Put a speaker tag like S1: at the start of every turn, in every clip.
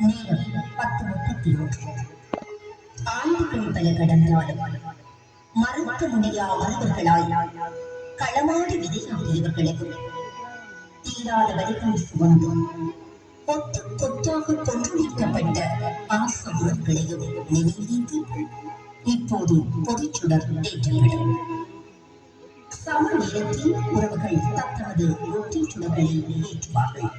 S1: நேரம் 10:31. ஆண்டுகள் பல கடந்தாலும் மறுக்க முடியா மனிதர்களாய் களமாடி விதையாகியவர்களுக்கு தீராத வழிகள் சுமந்தும் கொத்து கொத்தாக கொண்டு நிற்கப்பட்ட பாச உணர்களையும் நினைவீந்து இப்போது பொதுச்சுடர் ஏற்றப்படும். சம நேரத்தில் உறவுகள் தத்தமது ஒற்றை சுடர்களை ஏற்றுவார்கள்.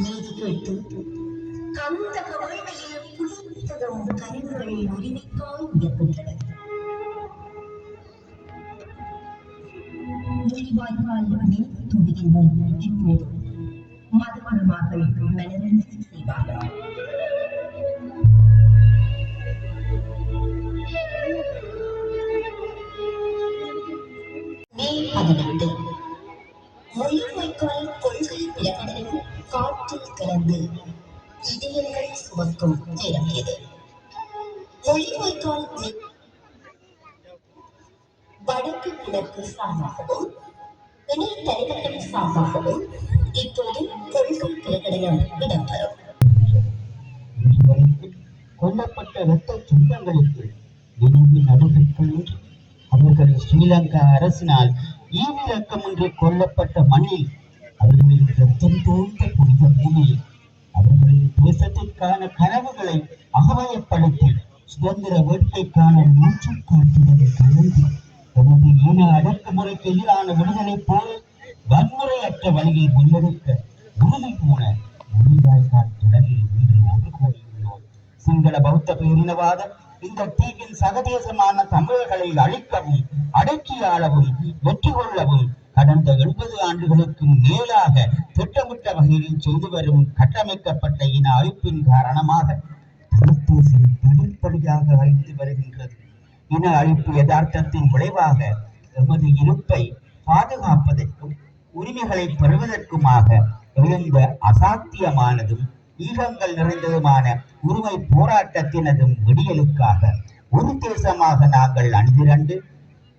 S1: நீதி கேட்டு கந்த கவலையில் குளித்ததும் கருவிகள் உரிமைக்காய் உயர்கின்றன. மொழிவாய்க்கால் நினைவு தொகுதியின் முன் இப்போது மதுமணமார்கள் மனநன்றி செய்வார்கள். மே 18 மொழிவாய்க்கால் கொள்கை பிரகடனம் காற்றில் கலந்து இதயங்கள் சுமக்கும் நேரம் இது. மொழிவாய்க்கால் வடக்கு கிழக்கு சார்பாகவும் இணையதளம் சார்பாகவும் இப்போது கொள்கை பிரகடனம் இடம்பெறும்.
S2: கொல்லப்பட்ட இரத்த சொந்தங்களுக்கு நினைவு நடுவிற்குள் அவர்கள் ஸ்ரீலங்கா அரசினால் ஈவிரக்கமின்றி கொல்லப்பட்ட மண்ணில் அவர்களின் இரத்தம் தோன்ற புனித பூமியில் அவர்களின் தேசத்திற்கான கனவுகளை அகவயப்படுத்தி சுதந்திர வேட்கைக்கான மூச்சு காட்டுவதை கலந்து தனது இன அடக்குமுறைக்கு எதிரான விடுதலை போல வன்முறையற்ற வழியில் முன்னெடுக்க உறுதி போன மொழிவாய்க்கால் தொடரில் இன்று ஒன்று கூறியுள்ளோம். சிங்கள பௌத்த பேரினவாதம் இந்த தீவின் சகதேசமான தமிழர்களை அழிக்கவும் அடக்கி ஆளவும் வெற்றி கொள்ளவும் கடந்த 70 ஆண்டுகளுக்கு மேலாக திட்டமிட்ட வகையில் செய்து வரும் கட்டமைக்கப்பட்ட இன அழிப்பின் காரணமாக தமிழ்தேசம் படிப்படியாக அழித்து வருகின்றது. இன அழிப்பு யதார்த்தத்தின் விளைவாக எமது இருப்பை பாதுகாப்பதற்கும் உரிமைகளை பெறுவதற்குமாக எழுந்த அசாத்தியமானதும் ஈகங்கள் நிறைந்ததுமான உரிமை போராட்டத்தினதும் விடியலுக்காக ஒரு தேசமாக நாங்கள் அணிதிரண்டு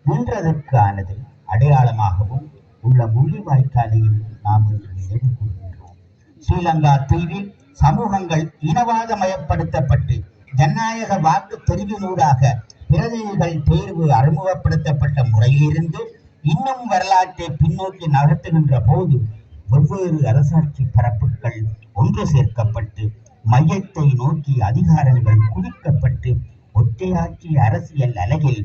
S2: நின்றதற்கானது அடையாளமாகவும் உள்ள முள்ளிவாய்க்காலையும் நாம் நினைவு கூறுகின்றோம். ஸ்ரீலங்கா தீவில் சமூகங்கள் இனவாதமயப்படுத்தப்பட்டு ஜனநாயக வாக்கு தெரிவினூடாக பிரதிநிதிகள் தேர்வு அறிமுகப்படுத்தப்பட்ட முறையிலிருந்து இன்னும் வரலாற்றை பின்னோக்கி நகர்த்துகின்ற போது வெவ்வேறு அரசாட்சி பரப்புகள் ஒன்று சேர்க்கப்பட்டு மையத்தை நோக்கி அதிகாரங்கள் குவிக்கப்பட்டு ஒற்றையாட்சி அரசியல் அலகில்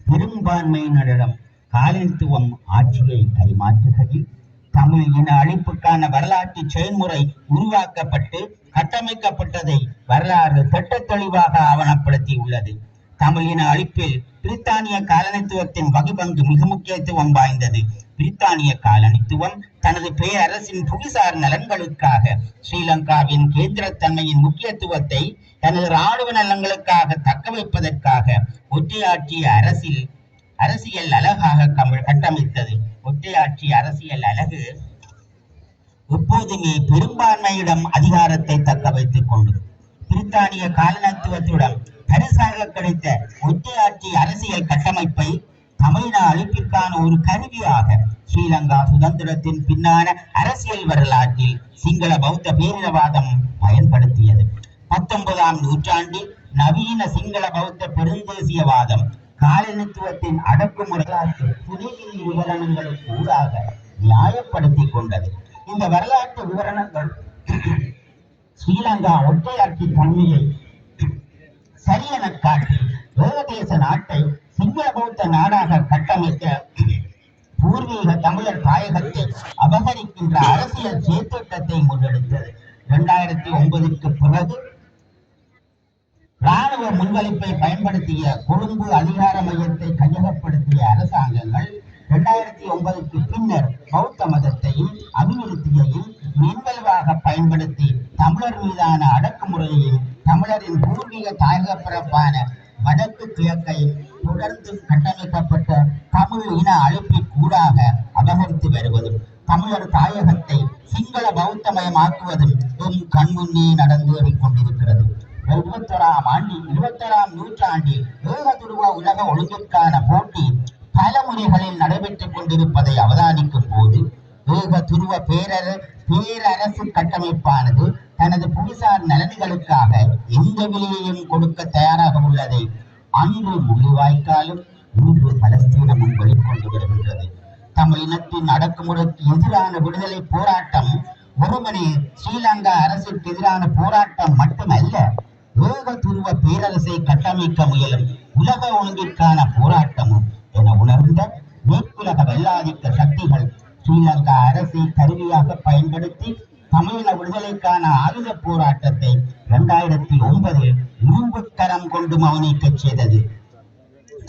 S2: பெரும்பான்மையினரிடம் காலனித்துவம் ஆட்சியை கைமாற்றுகையில் தமிழ் இன அழிப்புக்கான வரலாற்று செயல்முறை உருவாக்கப்பட்டு கட்டமைக்கப்பட்டதை வரலாறு திட்ட தெளிவாக ஆவணப்படுத்தி உள்ளது. தமிழ் இன அழிப்பில் பிரித்தானிய காலனித்துவத்தின் வகிபங்கு மிக முக்கியத்துவம் வாய்ந்தது. பிரித்தானிய காலனித்துவம் தனது பேரரசின் புவிசார் நலன்களுக்காக ஸ்ரீலங்காவின் கேந்திரத்தன்மையின் முக்கியத்துவத்தை தனது இராணுவ நலன்களுக்காக தக்க வைப்பதற்காக ஒற்றையாட்சி அரசியல் அழகாக கட்டமைத்தது. ஒற்றையாட்சி அரசியல் அழகு எப்போதுமே பெரும்பான்மையிடம் அதிகாரத்தை தக்க வைத்துக் கொண்டது. பிரித்தானிய காலனித்துவத்துடன் பரிசாக கிடைத்த ஒற்றையாட்சி அரசியல் கட்டமைப்பை தமிழின அழிப்பிற்கான ஒரு கருவியாக ஸ்ரீலங்கா சுதந்திரத்தின் பின்னான அரசியல் வரலாற்றில் சிங்கள பௌத்த பேரினவாதம் பயன்படுத்தியது. 19ஆம் நூற்றாண்டில் நவீன சிங்கள பௌத்த பெருந்தேசியவாதம் காலனித்துவத்தின் அடக்குமுறையாற்று புதிய விவரணங்களுக்கு ஊடாக நியாயப்படுத்திக் கொண்டது. இந்த வரலாற்று விவரணங்கள் ஸ்ரீலங்கா ஒற்றையாட்சி தன்மையை சரியென காட்டி ஏகதேச நாட்டை சிங்கள பௌத்த நாடாக கட்டமைக்க பூர்வீக தமிழர் தாயகத்தை அபகரிக்கின்ற அரசியல் செயற்திட்டத்தை முன்னெடுத்தது. 2009க்கு பிறகு இராணுவ முன்வலிப்பை பயன்படுத்திய கொழும்பு அதிகார மையத்தை கையகப்படுத்திய அரசாங்கங்கள் 2009க்கு பின்னர் பௌத்த மதத்தையும் அபிவிருத்தியையும் மின்வலுவாக பயன்படுத்தி தமிழர் மீதான அடக்குமுறையையும் தமிழரின் பூர்வீக தாயக பிறப்பான வடக்கு கிழக்கையும் தொடர்ந்து கட்டமைக்கப்பட்ட தமிழ் இன அழிப்பிற்கூடாக அபகரித்து வருவதும் தமிழர் தாயகத்தை சிங்கள பௌத்தமயமாக்குவதும் கண்முன்னே நடந்தேறிக் கொண்டிருக்கிறது. 21ஆம் நூற்றாண்டில் ஏகதுருவ உலக ஒழுங்கிற்கான போட்டி பல முறைகளில் நடைபெற்றுக் கொண்டிருப்பதை அவதானிக்கும் போது ஏகதுருவ பேரரசு கட்டமைப்பானது தனது புவிசார் நலன்களுக்காக எந்த விலையையும் கொடுக்க தயாராக உள்ளதை அன்று முள்ளிவாய்க்காலும் இன்று பலஸ்தீனமும் வெளிக்கொண்டு வருகின்றது. தமிழினத்தின் அடக்குமுறைக்கு எதிரான விடுதலை போராட்டம் ஒருமனே ஸ்ரீலங்கா அரசுக்கு எதிரான போராட்டம் மட்டுமல்ல, ஏகதுருவ பேரரசை கட்டமைக்க முயலும் உலக ஒழுங்கிற்கான போராட்டமும் என உணர்ந்த மேற்குலக வெள்ளாதிக்க சக்திகள் ஸ்ரீலங்கா அரசை கருவியாக பயன்படுத்தி தமிழின விடுதலைக்கான ஆயுத போராட்டத்தை 2009 இரும்புக்கரம் கொண்டு மௌனிக்கச் செய்தது.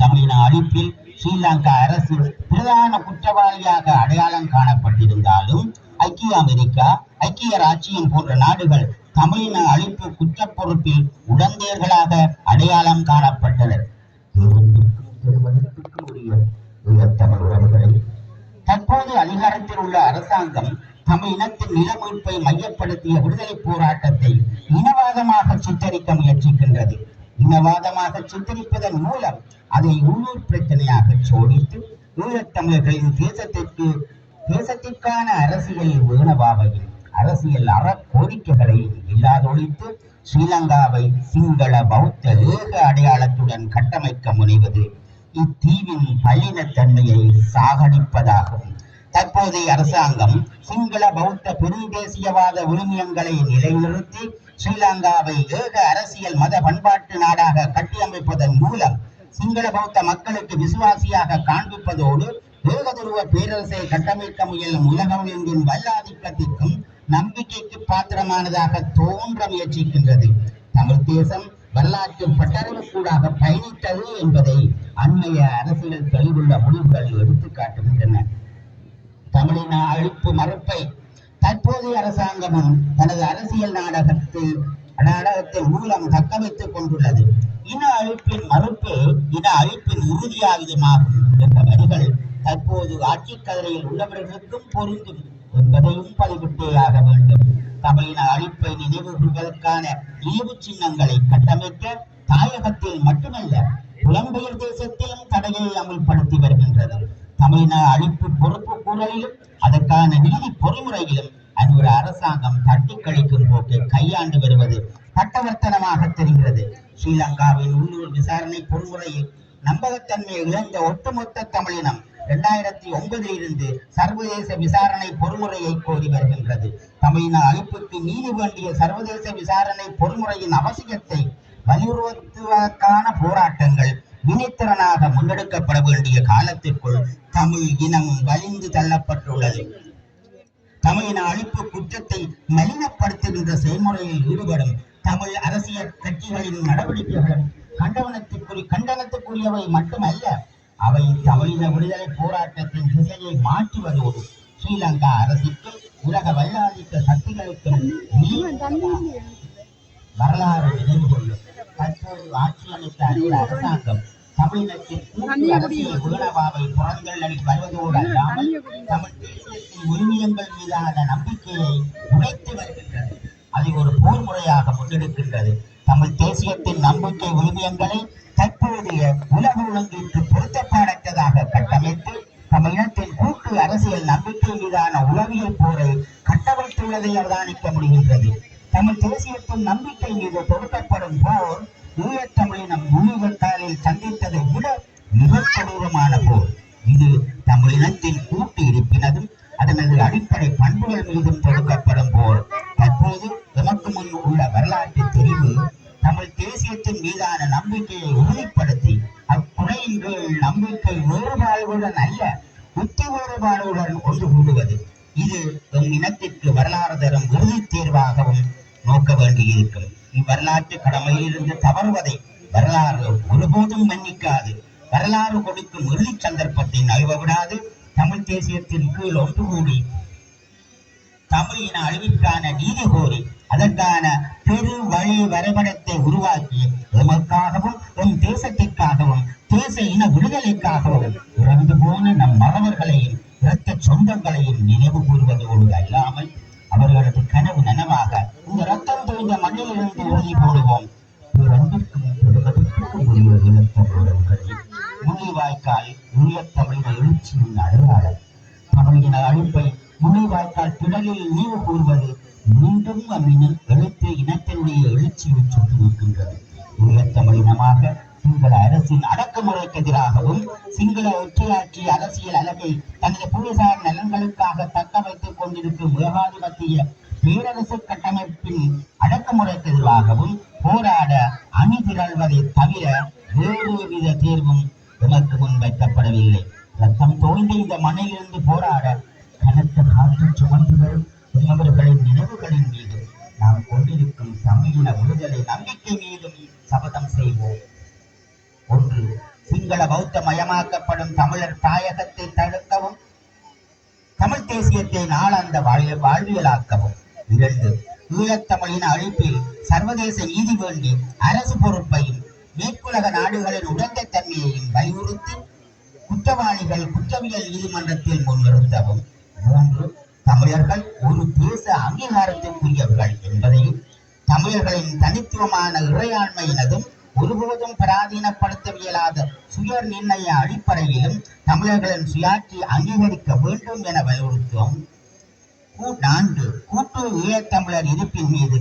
S2: தமிழின அழிப்பில் ஸ்ரீலங்கா அரசு பிரதான குற்றவாளியாக அடையாளம் காணப்பட்டிருந்தாலும் ஐக்கிய அமெரிக்கா, ஐக்கிய ராச்சியம் போன்ற நாடுகள் தமிழின அழிப்பு குற்றப் பொறுப்பில் உடந்தையர்களாக அடையாளம் காணப்பட்டனர். தமிழ் உறவுகளை தற்போது அதிகாரத்தில் உள்ள அரசாங்கம் தமிழ் இனத்தின் நிலமீட்பை மையப்படுத்திய விடுதலை போராட்டத்தை இனவாதமாக சித்தரிக்க முயற்சிக்கின்றது. இனவாதமாக சித்தரிப்பதன் மூலம் அதை உள்ளூர் பிரச்சனையாக சோடித்து ஈழத்தமிழர்களின் தேசத்திற்கான அரசியல் வேணவாவையும் அரசியல் அற கோரிக்கைகளை இல்லாதொழித்து ஸ்ரீலங்காவை சிங்கள பௌத்த ஏக அடையாளத்துடன் கட்டமைக்க முனைவது இத்தீவின் பல்லினத்தன்மையை சாகடிப்பதாகும். தற்போதைய அரசாங்கம் சிங்கள பௌத்த பெருந்தேசியவாத விழுமியங்களை நிலைநிறுத்தி ஸ்ரீலங்காவை ஏக அரசியல் மத பண்பாட்டு நாடாக கட்டியமைப்பதன் மூலம் சிங்கள பௌத்த மக்களுக்கு விசுவாசியாக காண்பிப்பதோடு ஏகதுருவ பேரரசை கட்டமைக்க முயலும் உலக ஒழுங்கின் வல்லாதிக்கத்திற்கும் நம்பிக்கைக்கு பாத்திரமானதாக தோன்ற முயற்சிக்கின்றது. தமிழ் தேசம் வரலாற்று பட்டறிவுக்கூடாக பயணித்தது என்பதை அண்மைய அரசியல் தெளிவுள்ள முடிவுகள் எடுத்து காட்டுகின்றன. தமிழின அழிப்பு மறுப்பை தற்போதைய அரசாங்கமும் தனது அரசியல் நாடகத்தின் மூலம் தக்க வைத்துக் கொண்டுள்ளது. இன அழிப்பின் மறுப்பு இன அழிப்பின் உறுதியாகுமாகும் என்ற வரிகள் தற்போது ஆட்சி கதிரையில் உள்ளவர்களுக்கும் பொருந்தும் என்பதையும் பதிவிட்டேயாக வேண்டும். தமிழின அழிப்பை நினைவு கூறுவதற்கான நினைவு சின்னங்களை கட்டமைக்க தாயகத்தில் மட்டுமல்ல புலம்பெயர் தேசத்திலும் தடையை அமல்படுத்தி வருகின்றது. தமிழின அழிப்பு பொறுப்பு கூறலிலும் அதற்கான நீதி பொறிமுறையிலும் அன்று அரசாங்கம் தட்டி கழிக்கும் போக்கை கையாண்டு வருவது பட்டவர்த்தனமாக தெரிகிறது. ஸ்ரீலங்காவின் உள்ளூர் விசாரணை பொறிமுறையில் நம்பகத்தன்மையை இழந்த ஒட்டுமொத்த தமிழினம் 2009 இருந்து சர்வதேச விசாரணை பொறிமுறையை கோரி வருகின்றது. தமிழின அழிப்புக்கு நீதி வேண்டிய சர்வதேச விசாரணை பொறிமுறையின் அவசியத்தை வலியுறுத்துவதற்கான போராட்டங்கள் வினைத்திறனாக முன்னெடுக்கப்பட வேண்டிய காலத்திற்குள் தமிழ் இனம் வலிந்து தள்ளப்பட்டுள்ளது. தமிழின அழிப்பு குற்றத்தை மலினப்படுத்துகின்ற செயல்முறையில் ஈடுபடும் தமிழ் அரசியல் கட்சிகளின் நடவடிக்கைகளும் கண்டனத்துக்குரியவை மட்டுமல்ல, அவை தமிழின விடுதலை போராட்டத்தின் திசையை மாற்றுவதோடு ஸ்ரீலங்கா அரசுக்கு உலக வல்லாதிக்க சக்திகளுக்கும் வரலாறு நினைவு கொள்ளும். தற்போது ஆட்சி அமைத்த அரசாங்கம் தமிழினத்தின் கூட்டு அரசியல் வீணவாவை புறந்தள்ளி வருவதோடு அல்லாமல் தமிழ் தேசியத்தின் உரிமையங்கள் மீதான நம்பிக்கையை உடைத்து வருகின்றது. அதை ஒரு போர் முறையாக முன்னெடுக்கின்றது. தமிழ் தேசியத்தின் நம்பிக்கை விழுமியங்களை தற்போதைய உலக ஒழுங்கிற்கு பொருத்தப்பாடற்றதாக கட்டமைத்து தமிழினத்தின் கூட்டு அரசியல் நம்பிக்கை மீதான உளவியல் போரை கட்டமைத்துள்ளதை அவதானிக்க முடிகின்றது. தமிழ் தேசியத்தின் நம்பிக்கை மீது தொடுக்கப்படும் போர் ஈழத்தமிழினம் முள்ளிவாய்க்காலில் சந்தித்ததை விட மிக கொடூரமான போர். இது தமிழினத்தின் கூட்டு இருப்பினதும் அதனது அடிப்படை பண்புகள் மீதும் தொடுக்கப்படும் போர். தற்போது எமக்கு முன் உள்ள வரலாற்று தெரிவு தமிழ் தேசியத்தின் மீதான நம்பிக்கையை உறுதிப்படுத்தி அக்குறையின் கீழ் நம்பிக்கை வேறுபாடுகளுடன் அல்ல, உத்தி வேறுபாடுகளுடன் ஒன்று கூடுவது. இது எம் இனத்திற்கு வரலாறு தரும் இறுதி தேர்வாகவும் நோக்க வேண்டியிருக்கும். இவ்வரலாற்று கடமையிலிருந்து தவறுவதை வரலாறு ஒருபோதும் மன்னிக்காது. வரலாறு கொடுக்கும் இறுதி சந்தர்ப்பத்தை நழுவ விடாது. தமிழ் தேசியத்தின் கீழ் ஒன்று கூடி தமிழின அழிவிற்கான நீதி கோரி அதற்கான பெரு வழி வரைபடத்தை உருவாக்கி எமக்காகவும் எம் தேசத்திற்காகவும் தேச இன விடுதலைக்காகவும் இறந்து போன நம் மகவர்களையும் இரத்த சொந்தங்களையும் நினைவு கூறுவதோடு அல்லாமல் அவர்களது கனவு நனவாக இந்த ரத்தம் தோய்ந்த மண்ணிலிருந்து உறுதி போடுவோம். முள்ளிவாய்க்கால் ஈழத்தமிழ எழுச்சியின் அடையாளம். தமிழின அழிப்பை முள்ளிவாய்க்கால் திடலில் நினைவு கூறுவது மீண்டும் அம்மினம் எழுத்து இனத்தினுடைய எழுச்சியை சொல்லியிருக்கின்றது. ஈழத்தமிழினமாக சிங்கள அரசின் அடக்குமுறைக்கு எதிராகவும் சிங்கள ஒற்றையாட்சி அரசியல் அழகை தனது புவிசார் நலன்களுக்காக தக்க வைத்துக் கொண்டிருக்கும் ஏகாதிபத்திய பேரரசு கட்டமைப்பின் அடக்குமுறைக்கு எதிராகவும் போராட அணி திரள்வதை தவிர வேறு வித தேர்வும் எமக்கு முன் வைக்கப்படவில்லை. ரத்தம் தோய்ந்த இந்த மண்ணிலிருந்து போராட கனத்த காற்று சுமந்து வரும் அவர்களின் நினைவுகளின் மீதும் நாம் கொண்டிருக்கும் தமிழின விடுதலை நம்பிக்கை மீதும் சபதம் செய்வோம். ஒன்று, சிங்கள பௌத்த மயமாக்கப்படும் தமிழர் தாயகத்தை தடுக்கவும் தமிழ் தேசியத்தை நாளாந்த வாழ்வியலாக்கவும். 2, ஈழத்தமிழின அழிப்பில் சர்வதேச நீதி வேண்டி அரசு பொறுப்பையும் மேற்குலக நாடுகளின் உடந்தை தன்மையையும் வலியுறுத்தி குற்றவாளிகள் குற்றவியல் நீதிமன்றத்தில் முன்னிறுத்தவும். 3, தமிழர்கள் ஒரு தேச அங்கீகாரத்திற்குரியவர்கள் என்பதையும் தமிழர்களின் தனித்துவமான இறையாண்மையினதும் ஒருபோதும் பராதீனப்படுத்தவியலாத சுய நிர்ணய அடிப்படையிலும் தமிழர்களின் சுயாட்சி அங்கீகரிக்க வேண்டும் என வலியுறுத்தும். 4, கூட்டு ஈழத்தமிழர் இருப்பின் மீது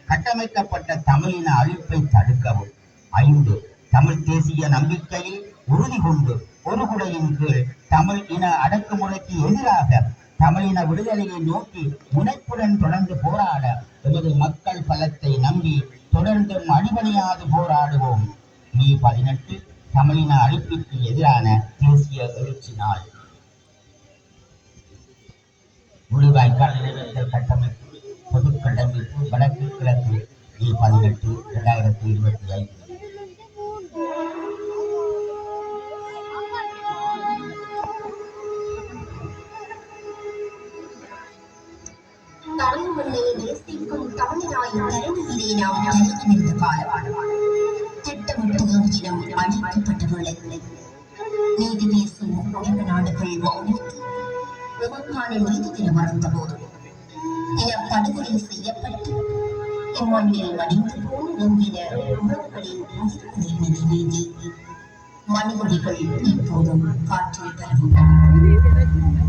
S2: கட்டமைக்கப்பட்ட தமிழின அழிப்பை தடுக்கவும். 5, தமிழ் தேசிய நம்பிக்கையில் உறுதி கொண்டு ஒரு குடையின் கீழ் தமிழ் இன அடக்குமுறைக்கு எதிராக தமிழின விடுதலையை நோக்கி முனைப்புடன் தொடர்ந்து போராட எமது மக்கள் பலத்தை நம்பி தொடர்ந்தும் அடிபணியாது போராடுவோம். மே 18 தமிழின அழிப்பிற்கு எதிரான தேசிய எழுச்சி நாள். முள்ளிவாய்க்கால் நினைவேந்தல் கட்டமைப்பு பொதுக்கட்டமைப்பு வடக்கு கிழக்கு மே 18, 2025.
S1: தலைமுறையை நேசிக்கும் தமிழராய் தருணியிலே நாம் ஜனிக்கின்ற காலம். திட்டமிட்டு இனம் அழிக்கப்பட்ட வேளைகளை நீதி பேசும் உலக நாடுகள் மௌனித்து எமக்கான நீதி தினம் மறந்த போது இனப்படுகொலை செய்யப்பட்டு இம்மண்ணில் மடிந்து போன நம்பின உறவுகளின் உயிர்களை நினைவேந்தி மணிமொழிகள் இப்போதும் காற்றில் பரவுகின்றன.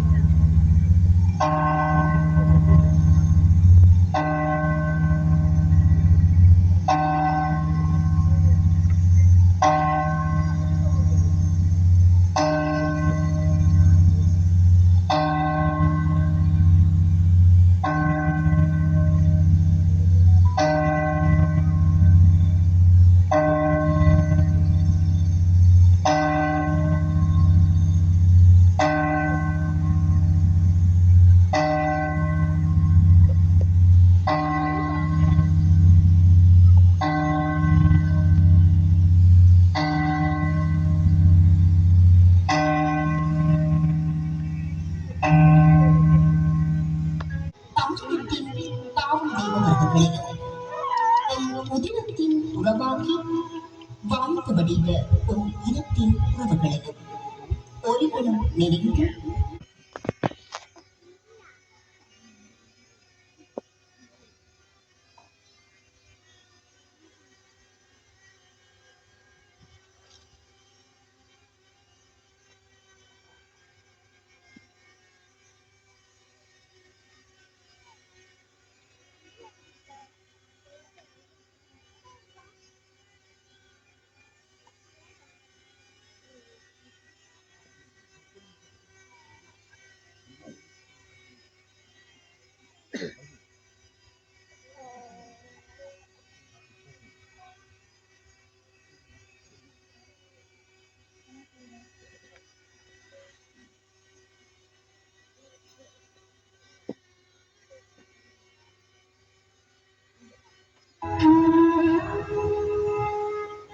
S1: இரத்தத்தின் உறவாகி வாழ்த்து வடிவ ஒரு இனத்தின் உறவுகளையும் ஒருவனும் நினைந்து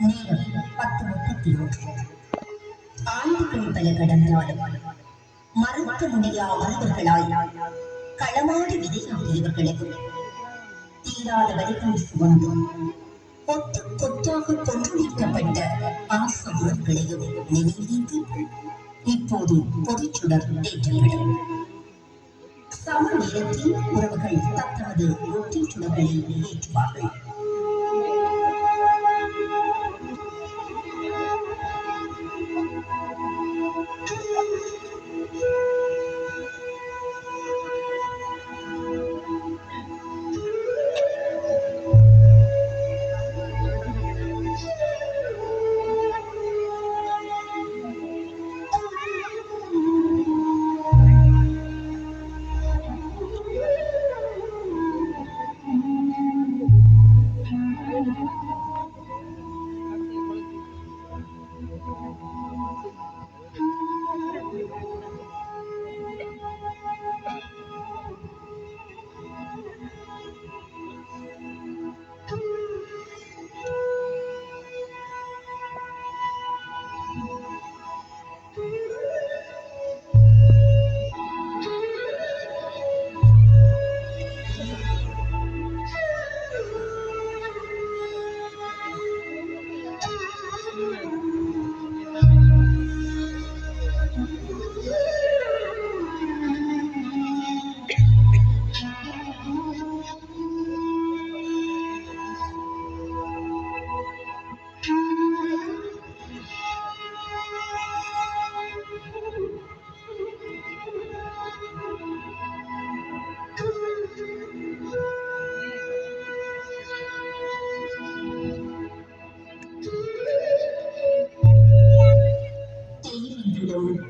S1: நேரம் 10:31. ஆண்டுகள் பல கடந்தாலும் மறுக்க முடியா மனிதர்களாய் களமாடி விதையாகியவர்களுக்கு தீராத வரிகள் சுமந்து கொத்து கொத்தாக கொன்று நீக்கப்பட்ட பாச உறவுகளையும் நினைவீந்து இப்போது பொதுச்சுடர் ஏற்றப்படும் சம நேரத்தில் உறவுகள் தத்தமது ஒற்றை சுடர்களை ஏற்றுவார்கள்.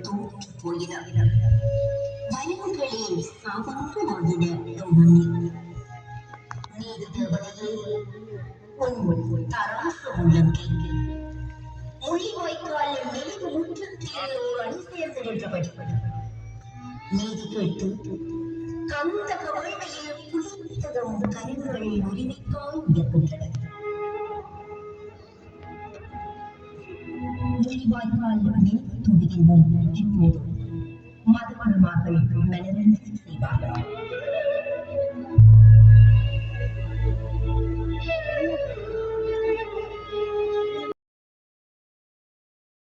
S1: தோற்று போயின வயல்களே சாதாரணமாகின மண்ணில் நீதி தேவதையே உன் தராசு உள்ளங்கை மொழி வாய்க்கால் மெலிவு முற்றத்தில் ஒரு அணி சேர்ந்து நின்றபடி நீதி கேட்டு கந்த கவழ்மையில் குளித்ததும் கருவுகள் உரிமைக்காய் உயர்கின்றன. மொழிவாய்க்கால் நினைவு துடியின் முன் இப்போது மதுமணமாக மனதில் செய்வார்கள்.